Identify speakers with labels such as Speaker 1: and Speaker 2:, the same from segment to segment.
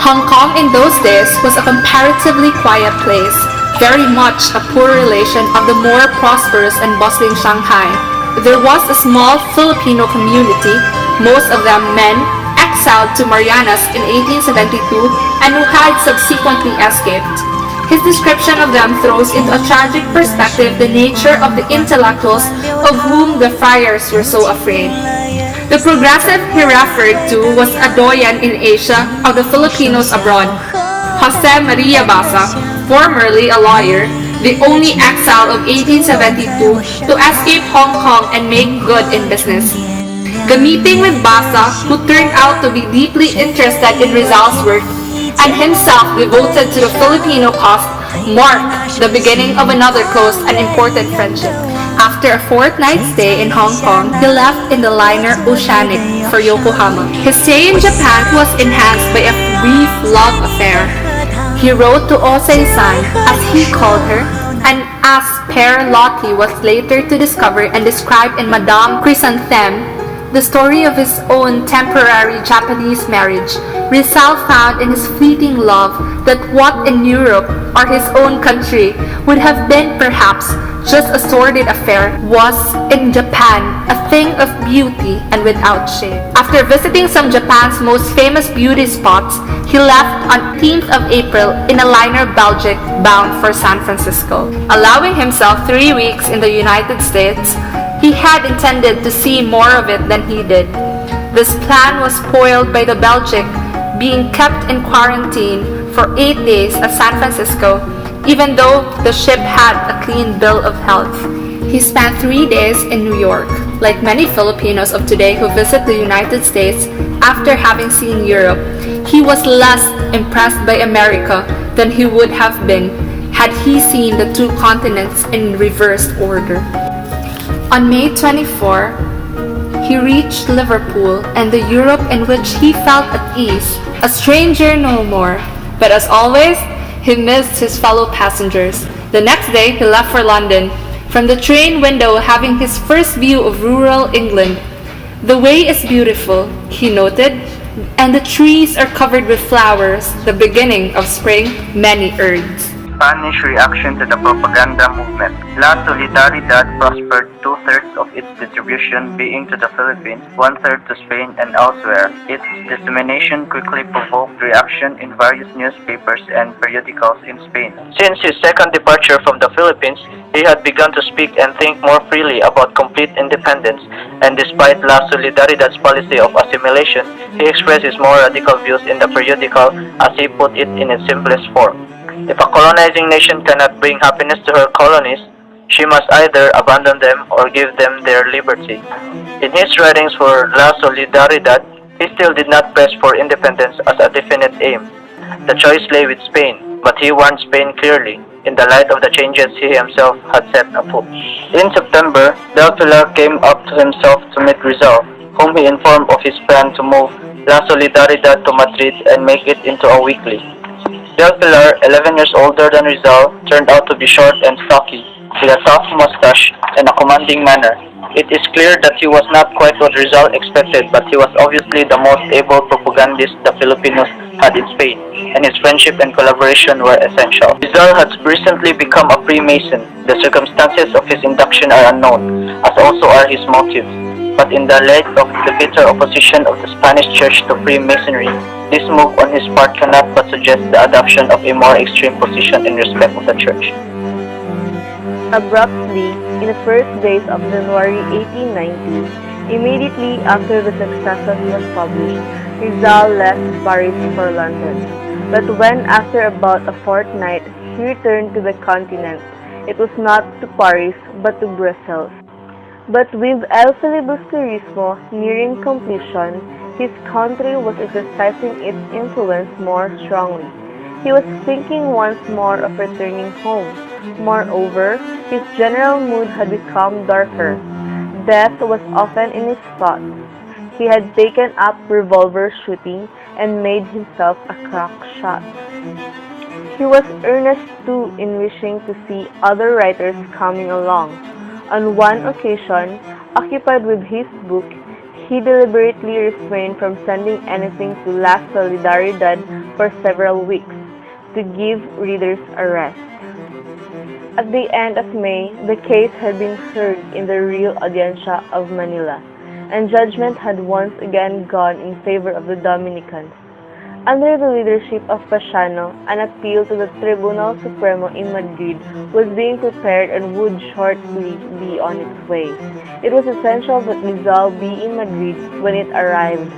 Speaker 1: Hong Kong in those days was a comparatively quiet place, very much a poor relation of the more prosperous and bustling Shanghai. There was a small Filipino community, most of them men, exiled to Marianas in 1872 and who had subsequently escaped. His description of them throws into a tragic perspective the nature of the intellectuals of whom the friars were so afraid. The progressive he referred to was a doyen in Asia of the Filipinos abroad, Jose Maria Basa, formerly a lawyer, the only exile of 1872 to escape Hong Kong and make good in business. The meeting with Basa, who turned out to be deeply interested in Rizal's work and himself devoted to the Filipino cause, marked the beginning of another close and important friendship. After a fortnight stay in Hong Kong, he left in the liner Oceanic for Yokohama. His stay in Japan was enhanced by a brief love affair. He wrote to Osei-san, as he called her, and as Père Loti was later to discover and describe in Madame Chrysanthème, the story of his own temporary Japanese marriage, Rizal found in his fleeting love that what in Europe or his own country would have been perhaps just a sordid affair was in Japan a thing of beauty and without shame. After visiting some Japan's most famous beauty spots, he left on 18th of April in a liner Belgic bound for San Francisco. Allowing himself 3 weeks in the United States, he had intended to see more of it than he did. This plan was spoiled by the Belgic being kept in quarantine for 8 days at San Francisco, even though the ship had a clean bill of health. He spent 3 days in New York. Like many Filipinos of today who visit the United States after having seen Europe, he was less impressed by America than he would have been had he seen the two continents in reversed order. On May 24, he reached Liverpool and the Europe in which he felt at ease, a stranger no more. But as always, he missed his fellow passengers. The next day, he left for London, from the train window having his first view of rural England. The way is beautiful, he noted, and the trees are covered with flowers, the beginning of spring, many herbs.
Speaker 2: Spanish reaction to the propaganda movement. La Solidaridad prospered, 2/3 of its distribution being to the Philippines, 1/3 to Spain and elsewhere. Its dissemination quickly provoked reaction in various newspapers and periodicals in Spain. Since his second departure from the Philippines, he had begun to speak and think more freely about complete independence, and despite La Solidaridad's policy of assimilation, he expressed his more radical views in the periodical, as he put it in its simplest form. If a colonizing nation cannot bring happiness to her colonies, she must either abandon them or give them their liberty. In his writings for La Solidaridad, he still did not press for independence as a definite aim. The choice lay with Spain, but he warned Spain clearly, in the light of the changes he himself had set afoot. In September, Del Pilar came up to himself to meet Rizal, whom he informed of his plan to move La Solidaridad to Madrid and make it into a weekly. Del Pilar, 11 years older than Rizal, turned out to be short and stocky, with a tough mustache and a commanding manner. It is clear that he was not quite what Rizal expected, but he was obviously the most able propagandist the Filipinos had in Spain, and his friendship and collaboration were essential. Rizal had recently become a Freemason. The circumstances of his induction are unknown, as also are his motives. But in the light of the bitter opposition of the Spanish Church to Freemasonry, this move on his part cannot but suggest the adoption of a more extreme position in respect of the Church.
Speaker 3: Abruptly, in the first days of January 1890, immediately after the Succession was published, Rizal left Paris for London. But when, after about a fortnight, he returned to the continent, it was not to Paris but to Brussels. But with El Filibusterismo nearing completion, his country was exercising its influence more strongly. He was thinking once more of returning home. Moreover, his general mood had become darker. Death was often in his thoughts. He had taken up revolver shooting and made himself a crack shot. He was earnest too in wishing to see other writers coming along. On one occasion, occupied with his book, he deliberately refrained from sending anything to La Solidaridad for several weeks to give readers a rest. At the end of May, the case had been heard in the Real Audiencia of Manila, and judgment had once again gone in favor of the Dominicans. Under the leadership of Pasiano, an appeal to the Tribunal Supremo in Madrid was being prepared and would shortly be on its way. It was essential that Rizal be in Madrid when it arrived,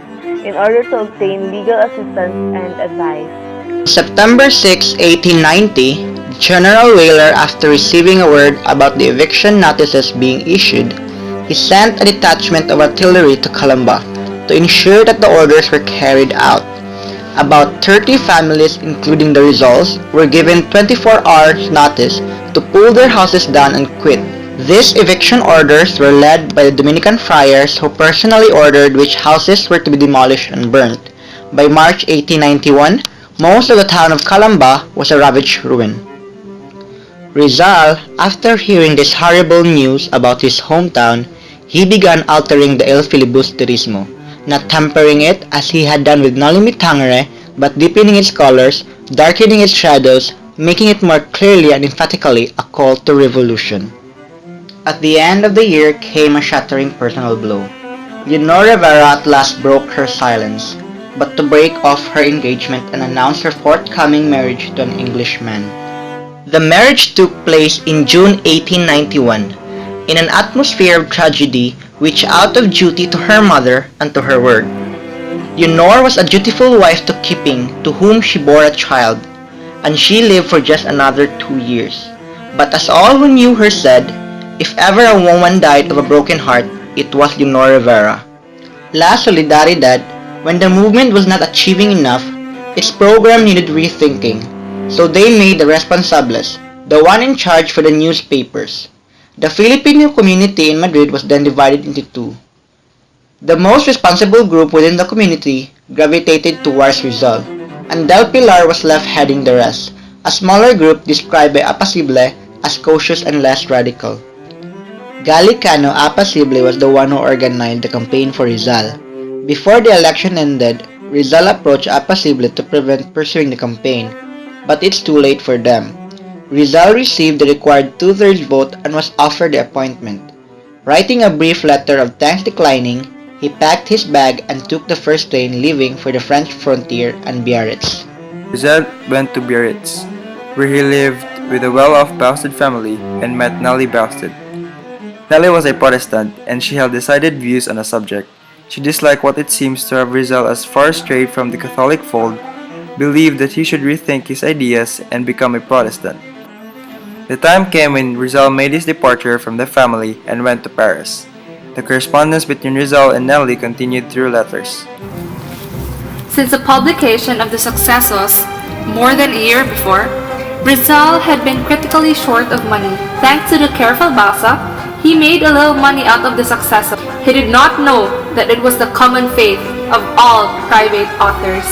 Speaker 3: in order to obtain legal assistance and advice.
Speaker 4: September 6, 1890, General Weyler, after receiving a word about the eviction notices being issued, he sent a detachment of artillery to Calamba to ensure that the orders were carried out. About 30 families, including the Rizals, were given 24 hours notice to pull their houses down and quit. These eviction orders were led by the Dominican friars who personally ordered which houses were to be demolished and burnt. By March 1891, most of the town of Calamba was a ravaged ruin. Rizal, after hearing this horrible news about his hometown, he began altering the El Filibusterismo, not tempering it as he had done with Noli Me Tangere, but deepening its colors, darkening its shadows, making it more clearly and emphatically a call to revolution. At the end of the year came a shattering personal blow. Leonor Rivera at last broke her silence, but to break off her engagement and announce her forthcoming marriage to an Englishman. The marriage took place in June 1891, in an atmosphere of tragedy which out of duty to her mother and to her word. Leonor was a dutiful wife to Keeping, to whom she bore a child, and she lived for just another 2 years. But as all who knew her said, if ever a woman died of a broken heart, it was Leonor Rivera. La Solidaridad, when the movement was not achieving enough, its program needed rethinking, so they made the responsables, the one in charge for the newspapers. The Filipino community in Madrid was then divided into two. The most responsible group within the community gravitated towards Rizal, and Del Pilar was left heading the rest, a smaller group described by Apacible as cautious and less radical. Gallicano Apacible was the one who organized the campaign for Rizal. Before the election ended, Rizal approached Apacible to prevent pursuing the campaign, but it's too late for them. Rizal received the required 2/3 vote and was offered the appointment. Writing a brief letter of thanks declining, he packed his bag and took the first train leaving for the French frontier and Biarritz.
Speaker 5: Rizal went to Biarritz, where he lived with a well-off Bausted family and met Nellie Bausted. Nellie was a Protestant, and she held decided views on the subject. She disliked what it seems to have Rizal as far strayed from the Catholic fold, believed that he should rethink his ideas and become a Protestant. The time came when Rizal made his departure from the family and went to Paris. The correspondence between Rizal and Nellie continued through letters.
Speaker 1: Since the publication of the Successos, more than a year before, Rizal had been critically short of money. Thanks to the careful Basa, he made a little money out of the Successos. He did not know that it was the common fate of all private authors.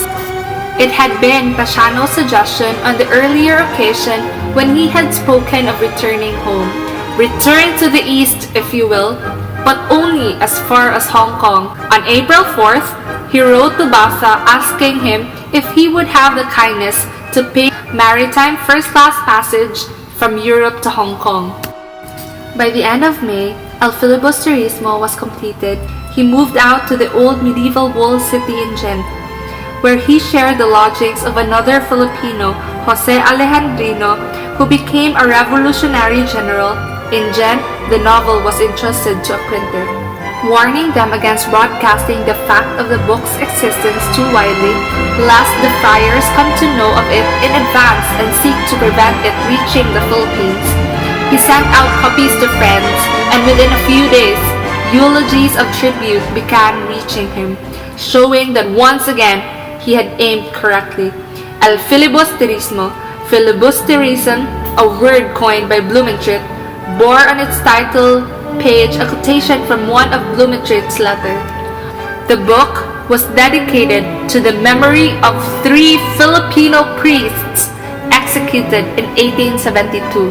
Speaker 1: It had been Pasiano's suggestion on the earlier occasion when he had spoken of returning home. Return to the East, if you will, but only as far as Hong Kong. On April 4th, he wrote to Basa asking him if he would have the kindness to pay maritime first-class passage from Europe to Hong Kong. By the end of May, El Filibusterismo was completed. He moved out to the old medieval walled city in Gent, where he shared the lodgings of another Filipino, Jose Alejandrino, who became a revolutionary general. In Gent, the novel was entrusted to a printer, warning them against broadcasting the fact of the book's existence too widely, lest the friars come to know of it in advance and seek to prevent it reaching the Philippines. He sent out copies to friends, and within a few days, eulogies of tribute began reaching him, showing that once again, he had aimed correctly. El Filibusterismo, filibusterism, a word coined by Blumentritt, bore on its title page a quotation from one of Blumentritt's letters. The book was dedicated to the memory of 3 Filipino priests executed in 1872.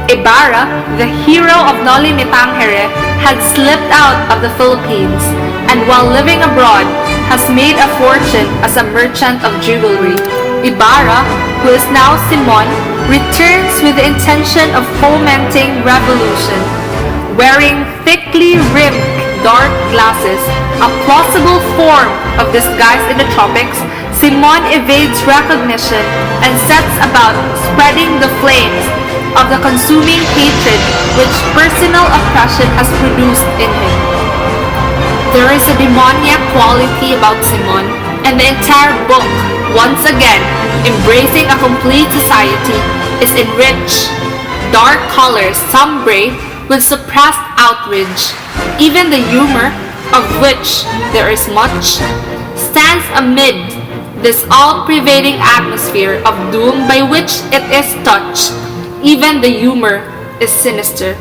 Speaker 1: Ibarra, the hero of Noli Me Tangere, had slipped out of the Philippines, and while living abroad, has made a fortune as a merchant of jewelry. Ibarra, who is now Simon, returns with the intention of fomenting revolution. Wearing thickly rimmed dark glasses, a plausible form of disguise in the tropics, Simon evades recognition and sets about spreading the flames of the consuming hatred which personal oppression has produced in him. There is a demoniac quality about Simon, and the entire book, once again embracing a complete society, is in rich, dark colors, sombre, with suppressed outrage. Even the humor, of which there is much, stands amid this all-pervading atmosphere of doom by which it is touched. Even the humor is sinister.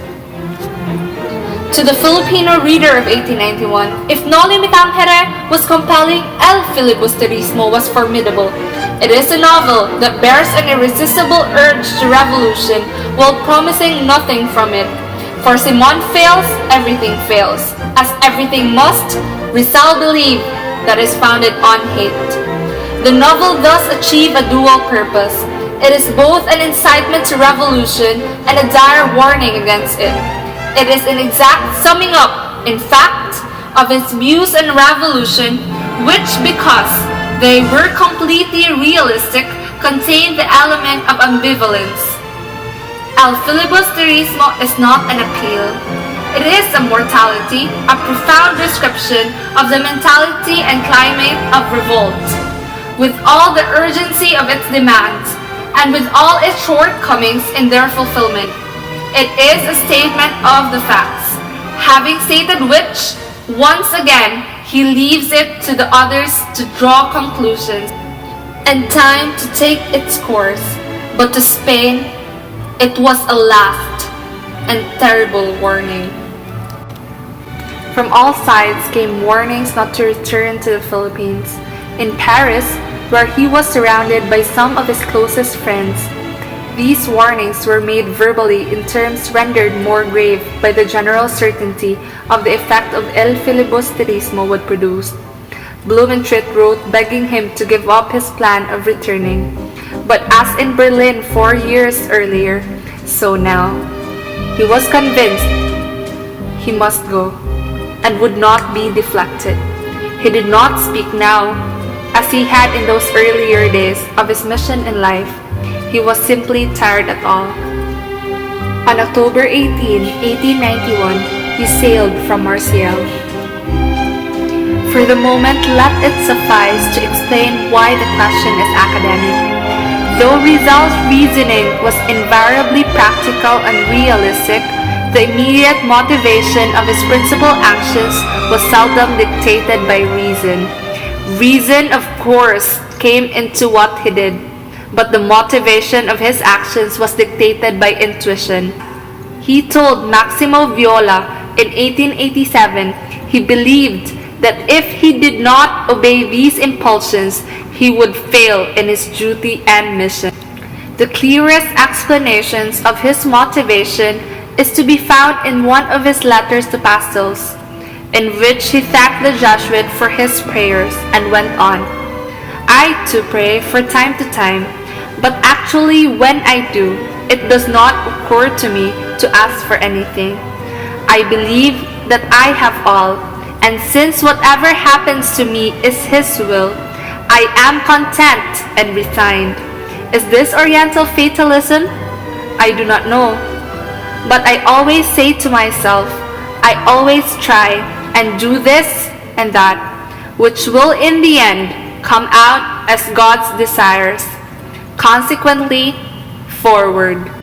Speaker 1: To the Filipino reader of 1891, if Noli Me Tangere was compelling, El Filibusterismo was formidable. It is a novel that bears an irresistible urge to revolution while promising nothing from it. For Simon fails, everything fails. As everything must, Rizal believed that is founded on hate. The novel thus achieved a dual purpose. It is both an incitement to revolution and a dire warning against it. It is an exact summing up, in fact, of its views on revolution, which, because they were completely realistic, contained the element of ambivalence. El Filibusterismo is not an appeal. It is a mortality, a profound description of the mentality and climate of revolt, with all the urgency of its demands, and with all its shortcomings in their fulfillment. It is a statement of the facts, having stated which, once again, he leaves it to the others to draw conclusions, and time to take its course. But to Spain, it was a last and terrible warning. From all sides came warnings not to return to the Philippines. In Paris, where he was surrounded by some of his closest friends, these warnings were made verbally in terms rendered more grave by the general certainty of the effect of El Filibusterismo would produce. Blumentritt wrote begging him to give up his plan of returning. But as in Berlin 4 years earlier, so now, he was convinced he must go and would not be deflected. He did not speak now as he had in those earlier days of his mission in life. He was simply tired at all. On October 18, 1891, he sailed from Marseille. For the moment, let it suffice to explain why the question is academic. Though Rizal's reasoning was invariably practical and realistic, the immediate motivation of his principal actions was seldom dictated by reason. Reason, of course, came into what he did, but the motivation of his actions was dictated by intuition. He told Maximo Viola in 1887 he believed that if he did not obey these impulsions, he would fail in his duty and mission. The clearest explanations of his motivation is to be found in one of his letters to Pastels, in which he thanked the Jesuit for his prayers and went on, "I too pray for time to time, but actually when I do, it does not occur to me to ask for anything. I believe that I have all, and since whatever happens to me is His will, I am content and resigned." Is this Oriental fatalism? I do not know. But I always say to myself, I always try and do this and that, which will in the end come out as God's desires. Consequently, forward.